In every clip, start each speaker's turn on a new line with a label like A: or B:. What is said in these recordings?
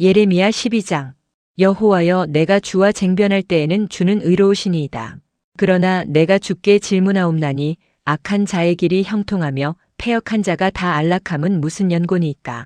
A: 예레미야 12장. 여호와여, 내가 주와 쟁변할 때에는 주는 의로우시니이다. 그러나 내가 주께 질문하옵나니 악한 자의 길이 형통하며 패역한 자가 다 안락함은 무슨 연고니이까.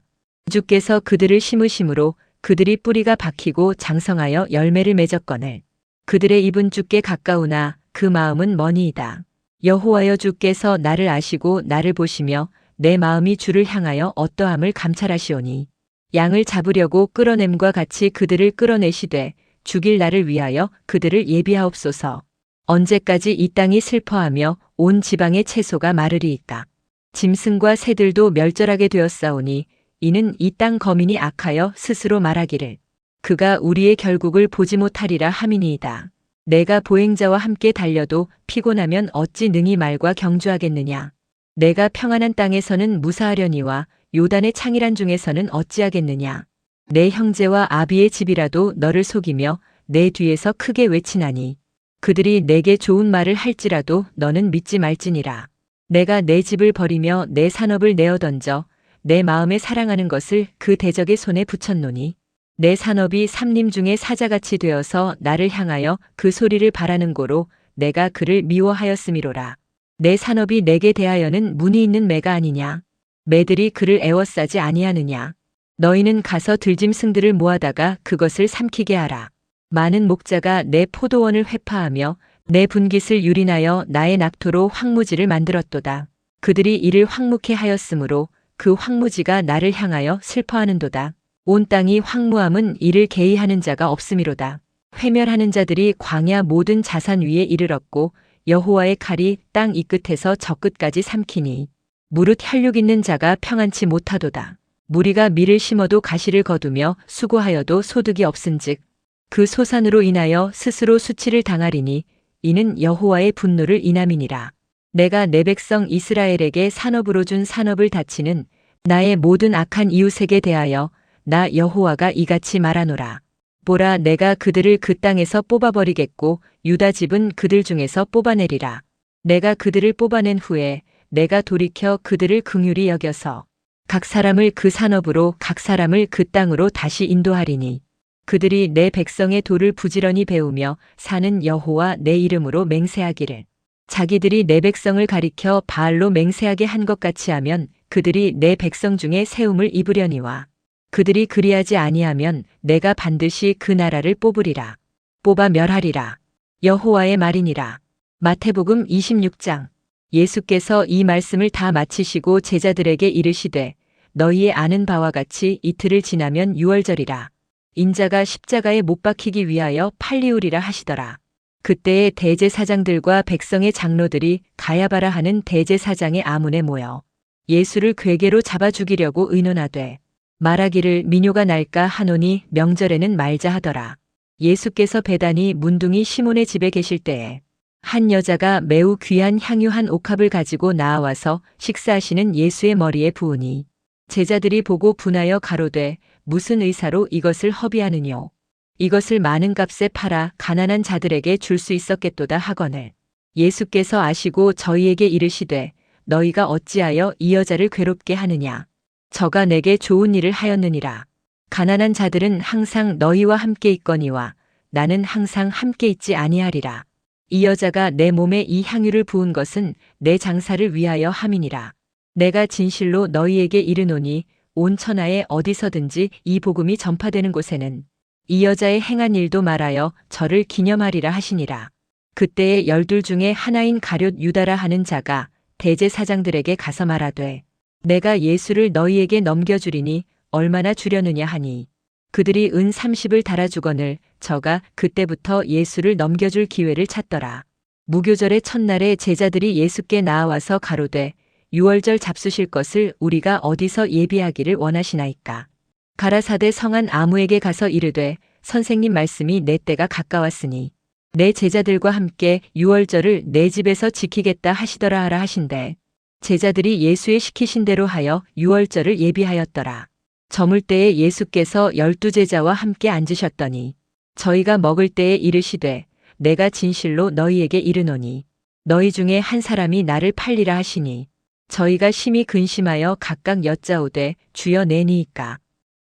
A: 주께서 그들을 심으심으로 그들이 뿌리가 박히고 장성하여 열매를 맺었거늘 그들의 입은 주께 가까우나 그 마음은 머니이다. 여호와여, 주께서 나를 아시고 나를 보시며 내 마음이 주를 향하여 어떠함을 감찰하시오니 양을 잡으려고 끌어냄과 같이 그들을 끌어내시되 죽일 날을 위하여 그들을 예비하옵소서. 언제까지 이 땅이 슬퍼하며 온 지방의 채소가 마르리이까. 짐승과 새들도 멸절하게 되었사오니 이는 이 땅 거민이 악하여 스스로 말하기를 그가 우리의 결국을 보지 못하리라 함이니이다. 내가 보행자와 함께 달려도 피곤하면 어찌 능히 말과 경주하겠느냐. 내가 평안한 땅에서는 무사하려니와 요단의 창이란 중에서는 어찌하겠느냐. 내 형제와 아비의 집이라도 너를 속이며 내 뒤에서 크게 외치나니 그들이 내게 좋은 말을 할지라도 너는 믿지 말지니라. 내가 내 집을 버리며 내 산업을 내어 던져 내 마음에 사랑하는 것을 그 대적의 손에 붙였노니 내 산업이 삼림 중에 사자같이 되어서 나를 향하여 그 소리를 바라는 고로 내가 그를 미워하였음이로라. 내 산업이 내게 대하여는 문이 있는 매가 아니냐. 매들이 그를 애워싸지 아니하느냐. 너희는 가서 들짐승들을 모아다가 그것을 삼키게 하라. 많은 목자가 내 포도원을 회파하며 내 분깃을 유린하여 나의 낙토로 황무지를 만들었도다. 그들이 이를 황무케 하였으므로 그 황무지가 나를 향하여 슬퍼하는도다. 온 땅이 황무함은 이를 개의하는 자가 없음이로다. 회멸하는 자들이 광야 모든 자산 위에 이르렀고 여호와의 칼이 땅 이 끝에서 저 끝까지 삼키니 무릇 혈육 있는 자가 평안치 못하도다. 무리가 밀을 심어도 가시를 거두며 수고하여도 소득이 없은즉 그 소산으로 인하여 스스로 수치를 당하리니 이는 여호와의 분노를 인함이니라. 내가 내 백성 이스라엘에게 산업으로 준 산업을 다치는 나의 모든 악한 이웃에게 대하여 나 여호와가 이같이 말하노라. 보라, 내가 그들을 그 땅에서 뽑아버리겠고 유다 집은 그들 중에서 뽑아내리라. 내가 그들을 뽑아낸 후에 내가 돌이켜 그들을 긍휼히 여겨서 각 사람을 그 산업으로 각 사람을 그 땅으로 다시 인도하리니 그들이 내 백성의 도를 부지런히 배우며 사는 여호와 내 이름으로 맹세하기를 자기들이 내 백성을 가리켜 바알로 맹세하게 한 것 같이 하면 그들이 내 백성 중에 세움을 입으려니와 그들이 그리하지 아니하면 내가 반드시 그 나라를 뽑으리라. 뽑아 멸하리라. 여호와의 말이니라. 마태복음 26장. 예수께서 이 말씀을 다 마치시고 제자들에게 이르시되 너희의 아는 바와 같이 이틀을 지나면 유월절이라. 인자가 십자가에 못 박히기 위하여 팔리우리라 하시더라. 그때에 대제사장들과 백성의 장로들이 가야바라 하는 대제사장의 아문에 모여 예수를 궤계로 잡아 죽이려고 의논하되 말하기를 민요가 날까 하노니 명절에는 말자 하더라. 예수께서 베다니 문둥이 시몬의 집에 계실 때에 한 여자가 매우 귀한 향유 한 옥합을 가지고 나와서 식사하시는 예수의 머리에 부으니 제자들이 보고 분하여 가로되 무슨 의사로 이것을 허비하느뇨. 이것을 많은 값에 팔아 가난한 자들에게 줄 수 있었겠도다 하거늘 예수께서 아시고 저희에게 이르시되 너희가 어찌하여 이 여자를 괴롭게 하느냐. 저가 내게 좋은 일을 하였느니라. 가난한 자들은 항상 너희와 함께 있거니와 나는 항상 함께 있지 아니하리라. 이 여자가 내 몸에 이 향유를 부은 것은 내 장사를 위하여 함이니라. 내가 진실로 너희에게 이르노니 온 천하에 어디서든지 이 복음이 전파되는 곳에는 이 여자의 행한 일도 말하여 저를 기념하리라 하시니라. 그때에 12 중에 하나인 가룟 유다라 하는 자가 대제사장들에게 가서 말하되 내가 예수를 너희에게 넘겨주리니 얼마나 주려느냐 하니 그들이 은 30을 달아주거늘 저가 그때부터 예수를 넘겨줄 기회를 찾더라. 무교절의 첫날에 제자들이 예수께 나와서 가로되 유월절 잡수실 것을 우리가 어디서 예비하기를 원하시나이까. 가라사대 성한 아무에게 가서 이르되 선생님 말씀이 내 때가 가까웠으니 내 제자들과 함께 유월절을 내 집에서 지키겠다 하시더라 하라 하신대 제자들이 예수의 시키신 대로 하여 유월절을 예비하였더라. 저물 때에 예수께서 12 제자와 함께 앉으셨더니 저희가 먹을 때에 이르시되 내가 진실로 너희에게 이르노니 너희 중에 한 사람이 나를 팔리라 하시니 저희가 심히 근심하여 각각 여짜오되 주여 내니이까.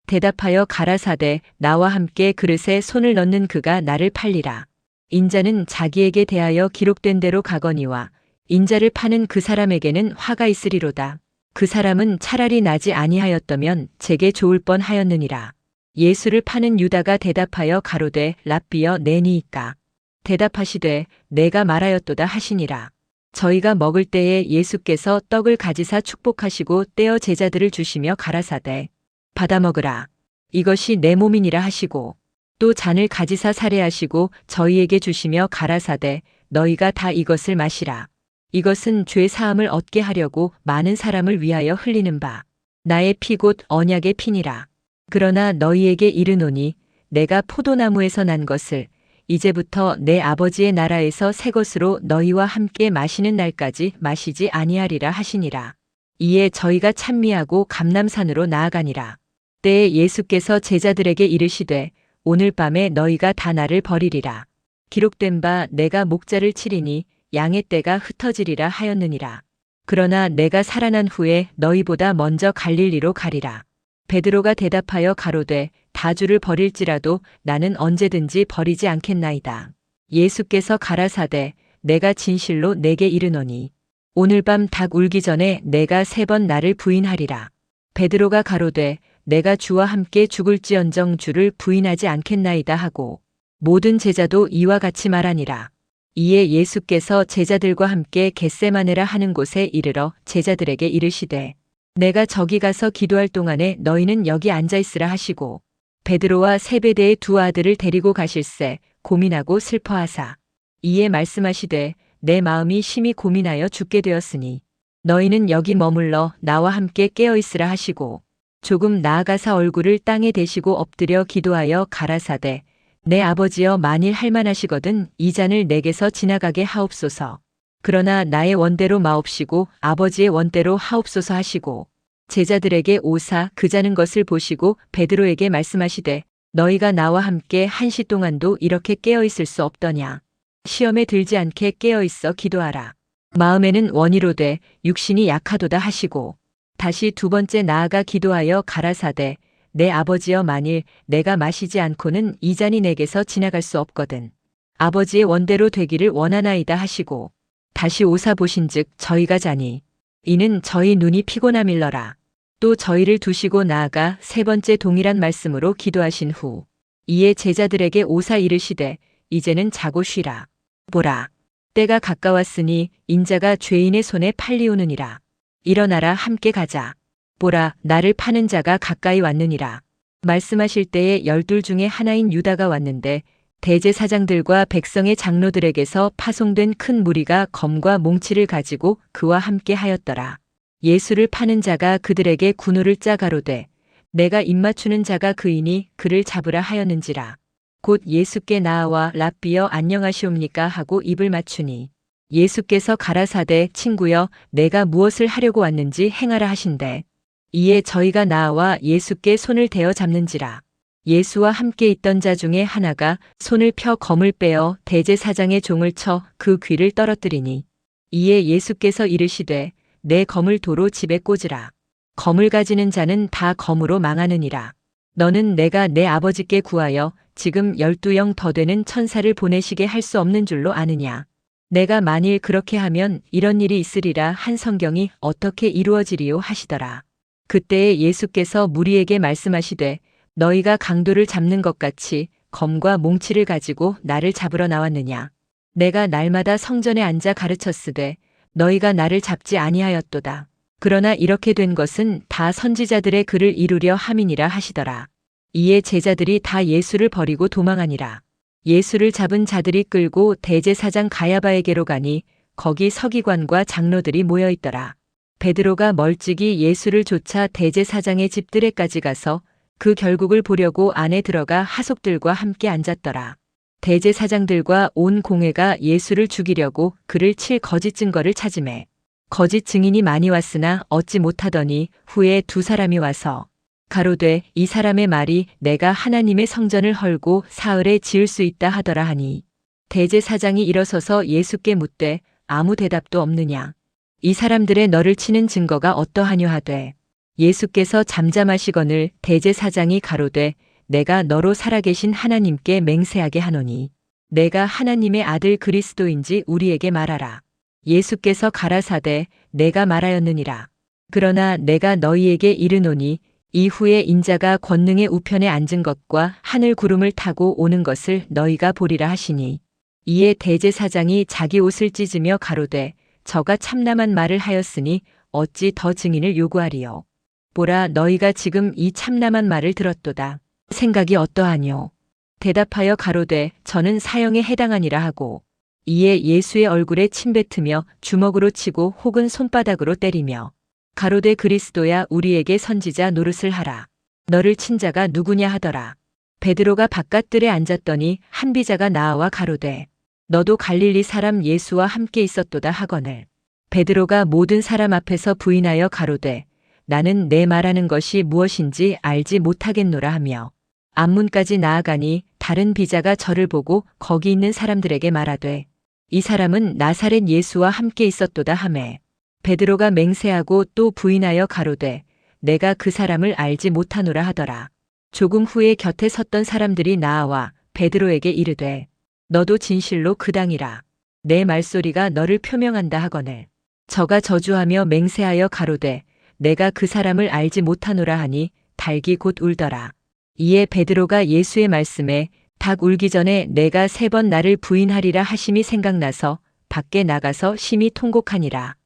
A: 대답하여 가라사대 나와 함께 그릇에 손을 넣는 그가 나를 팔리라. 인자는 자기에게 대하여 기록된 대로 가거니와 인자를 파는 그 사람에게는 화가 있으리로다. 그 사람은 차라리 나지 아니하였더면 제게 좋을 뻔하였느니라. 예수를 파는 유다가 대답하여 가로되 랍비여 내니이까. 대답하시되 내가 말하였도다 하시니라. 저희가 먹을 때에 예수께서 떡을 가지사 축복하시고 떼어 제자들을 주시며 가라사대 받아 먹으라. 이것이 내 몸이니라 하시고 또 잔을 가지사 살해하시고 저희에게 주시며 가라사대 너희가 다 이것을 마시라. 이것은 죄 사함을 얻게 하려고 많은 사람을 위하여 흘리는 바 나의 피 곧 언약의 피니라. 그러나 너희에게 이르노니 내가 포도나무에서 난 것을 이제부터 내 아버지의 나라에서 새 것으로 너희와 함께 마시는 날까지 마시지 아니하리라 하시니라. 이에 저희가 찬미하고 감람산으로 나아가니라. 때에 예수께서 제자들에게 이르시되 오늘 밤에 너희가 다 나를 버리리라. 기록된 바 내가 목자를 치리니 양의 떼가 흩어지리라 하였느니라. 그러나 내가 살아난 후에 너희보다 먼저 갈릴리로 가리라. 베드로가 대답하여 가로되 다 주를 버릴지라도 나는 언제든지 버리지 않겠나이다. 예수께서 가라사대 내가 진실로 내게 이르노니 오늘 밤 닭 울기 전에 내가 3번 나를 부인하리라. 베드로가 가로되 내가 주와 함께 죽을지언정 주를 부인하지 않겠나이다 하고 모든 제자도 이와 같이 말하니라. 이에 예수께서 제자들과 함께 겟세마네라 하는 곳에 이르러 제자들에게 이르시되 내가 저기 가서 기도할 동안에 너희는 여기 앉아 있으라 하시고 베드로와 세베대의 2 아들을 데리고 가실새 고민하고 슬퍼하사 이에 말씀하시되 내 마음이 심히 고민하여 죽게 되었으니 너희는 여기 머물러 나와 함께 깨어 있으라 하시고 조금 나아가사 얼굴을 땅에 대시고 엎드려 기도하여 가라사대 내 아버지여 만일 할만하시거든 이 잔을 내게서 지나가게 하옵소서. 그러나 나의 원대로 마옵시고 아버지의 원대로 하옵소서 하시고 제자들에게 오사 그 자는 것을 보시고 베드로에게 말씀하시되 너희가 나와 함께 1시 동안도 이렇게 깨어 있을 수 없더냐. 시험에 들지 않게 깨어 있어 기도하라. 마음에는 원이로되 육신이 약하도다 하시고 다시 2번째 나아가 기도하여 가라사대 내 아버지여 만일 내가 마시지 않고는 이 잔이 내게서 지나갈 수 없거든. 아버지의 원대로 되기를 원하나이다 하시고 다시 오사 보신즉 저희가 자니 이는 저희 눈이 피곤함일러라. 또 저희를 두시고 나아가 3번째 동일한 말씀으로 기도하신 후 이에 제자들에게 오사 이르시되 이제는 자고 쉬라. 보라 때가 가까웠으니 인자가 죄인의 손에 팔리오느니라. 일어나라 함께 가자. 보라 나를 파는 자가 가까이 왔느니라. 말씀하실 때에 12 중에 하나인 유다가 왔는데 대제사장들과 백성의 장로들에게서 파송된 큰 무리가 검과 몽치를 가지고 그와 함께 하였더라. 예수를 파는 자가 그들에게 군우를 짜 가로되 내가 입맞추는 자가 그이니 그를 잡으라 하였는지라. 곧 예수께 나아와 랍비여 안녕하시옵니까 하고 입을 맞추니 예수께서 가라사대 친구여 내가 무엇을 하려고 왔는지 행하라 하신대. 이에 저희가 나아와 예수께 손을 대어 잡는지라. 예수와 함께 있던 자 중에 하나가 손을 펴 검을 빼어 대제사장의 종을 쳐 그 귀를 떨어뜨리니 이에 예수께서 이르시되 내 검을 도로 집에 꽂으라. 검을 가지는 자는 다 검으로 망하느니라. 너는 내가 내 아버지께 구하여 지금 12영 더 되는 천사를 보내시게 할 수 없는 줄로 아느냐. 내가 만일 그렇게 하면 이런 일이 있으리라 한 성경이 어떻게 이루어지리요 하시더라. 그때에 예수께서 무리에게 말씀하시되 너희가 강도를 잡는 것 같이 검과 몽치를 가지고 나를 잡으러 나왔느냐. 내가 날마다 성전에 앉아 가르쳤으되 너희가 나를 잡지 아니하였도다. 그러나 이렇게 된 것은 다 선지자들의 글을 이루려 함이니라 하시더라. 이에 제자들이 다 예수를 버리고 도망하니라. 예수를 잡은 자들이 끌고 대제사장 가야바에게로 가니 거기 서기관과 장로들이 모여 있더라. 베드로가 멀찍이 예수를 쫓아 대제사장의 집들에까지 가서 그 결국을 보려고 안에 들어가 하속들과 함께 앉았더라. 대제사장들과 온 공회가 예수를 죽이려고 그를 칠 거짓 증거를 찾으매 거짓 증인이 많이 왔으나 얻지 못하더니 후에 2 사람이 와서 가로되 이 사람의 말이 내가 하나님의 성전을 헐고 사흘에 지을 수 있다 하더라 하니 대제사장이 일어서서 예수께 묻되 아무 대답도 없느냐. 이 사람들의 너를 치는 증거가 어떠하뇨 하되 예수께서 잠잠하시거늘 대제사장이 가로되 내가 너로 살아계신 하나님께 맹세하게 하노니 내가 하나님의 아들 그리스도인지 우리에게 말하라. 예수께서 가라사대 내가 말하였느니라. 그러나 내가 너희에게 이르노니 이후에 인자가 권능의 우편에 앉은 것과 하늘 구름을 타고 오는 것을 너희가 보리라 하시니 이에 대제사장이 자기 옷을 찢으며 가로되 저가 참남한 말을 하였으니 어찌 더 증인을 요구하리요. 보라 너희가 지금 이 참남한 말을 들었도다. 생각이 어떠하뇨? 대답하여 가로되 저는 사형에 해당하니라 하고 이에 예수의 얼굴에 침뱉으며 주먹으로 치고 혹은 손바닥으로 때리며 가로되 그리스도야 우리에게 선지자 노릇을 하라. 너를 친 자가 누구냐 하더라. 베드로가 바깥들에 앉았더니 한 비자가 나와 가로되 너도 갈릴리 사람 예수와 함께 있었도다 하거늘. 베드로가 모든 사람 앞에서 부인하여 가로되 나는 내 말하는 것이 무엇인지 알지 못하겠노라 하며 앞문까지 나아가니 다른 비자가 저를 보고 거기 있는 사람들에게 말하되 이 사람은 나사렛 예수와 함께 있었도다 하매 베드로가 맹세하고 또 부인하여 가로되 내가 그 사람을 알지 못하노라 하더라. 조금 후에 곁에 섰던 사람들이 나와 베드로에게 이르되 너도 진실로 그 당이라. 내 말소리가 너를 표명한다 하거늘. 저가 저주하며 맹세하여 가로되 내가 그 사람을 알지 못하노라 하니 닭이 곧 울더라. 이에 베드로가 예수의 말씀에 닭 울기 전에 내가 3번 나를 부인하리라 하심이 생각나서 밖에 나가서 심히 통곡하니라.